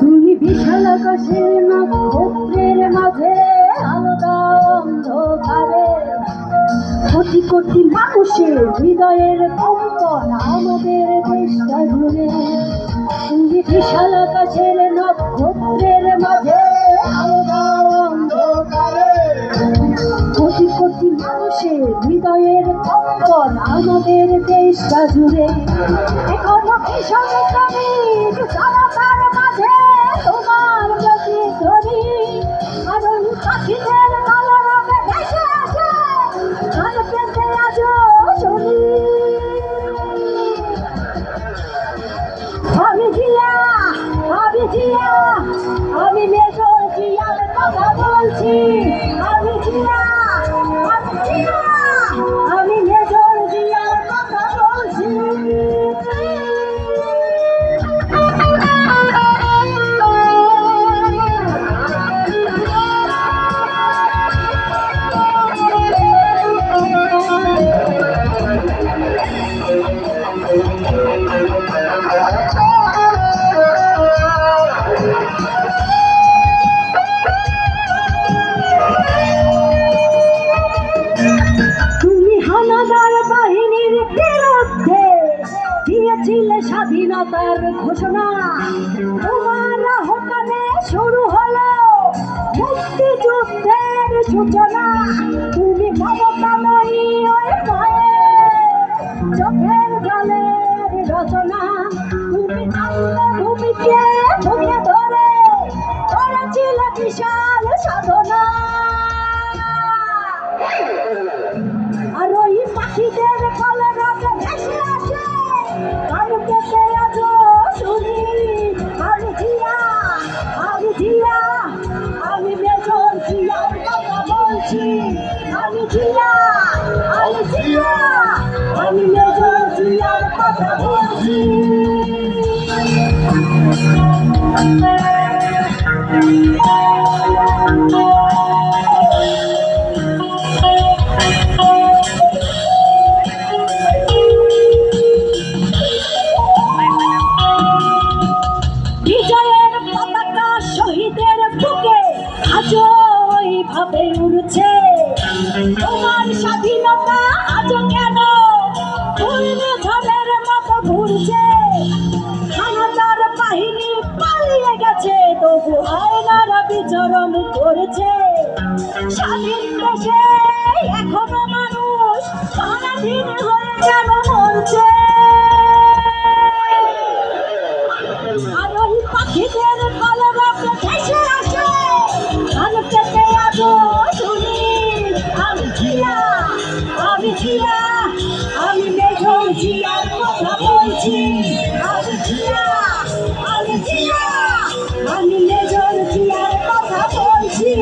তুমি বিশাল আকাশের নক্ষত্রের মাঝে আলাদা অন্ধকারে কোটি কোটি মানুষের হৃদয়ের কম্পন আমাদের দেশটা জুড়ে। তুমি বিশাল আকাশের নক্ষত্রের মাঝে আলাদা অন্ধকারে কোটি কোটি মানুষের হৃদয়ের কম্পন আমাদের দেশটা জুড়ে। এখনো ভীষণ শ্রমিক জনতার মাঝে তোমার প্রতিধ্বনি আর ওই পাখিদের কলরবে ভেসে আসে গান পেতে আজও শুনি। আমি জিয়া, আমি জিয়া, আমি মেজর জিয়ার কথা বলছি। আমি জিয়া, আমি জিয়া, আমি মেজর জিয়ার কথা বলছি। তুমি হানাদার বাহিনীর বিরুদ্ধে দিয়েছিলে স্বাধীনতার ঘোষণা। তোমার আহ্বানে শুরু হলো মুক্তিযুদ্ধের সূচনা। তুমি মমতাময়ী ওই মায়ের চোখের জলের রচনা। তুমি ভূমিকে ভূমিয়ে ধরে করেছিলে বিশাল সাধনা। আর ওই পাখিদের কলরবে ভেসে আসে গান পেতে আজও শুনি। আমি জিয়া, আমি জিয়া, আমি মেজর জিয়ার কথা বলছি। আমি জিয়া, আমি জিয়া, আমি মেজর জিয়ার কথা বলছি। বিজয়ের পতাকা শহীদের বুকে আজও ওইভাবে উড়ছে। তোমার স্বাধীনতা আজও কেন ঝড়ের মতো ঘুরছে। হানাদার বাহিনী পালিয়ে গেছে তবু আয়নারা বিচরণ করছে। স্বাধীন দেশে এখনো মানুষ স্বাধীন হয়ে কেন মরছে। আর ওই পাখিদের কলরবে ভেসে আসে গান পেতে আজও শুনি। আমি জিয়া, আমি জিয়া, আমি মেজর জিয়ার কথা বলছি। আমি জিয়া, আমি জিয়া, আমি মেজর জিয়ার কথা বলছি।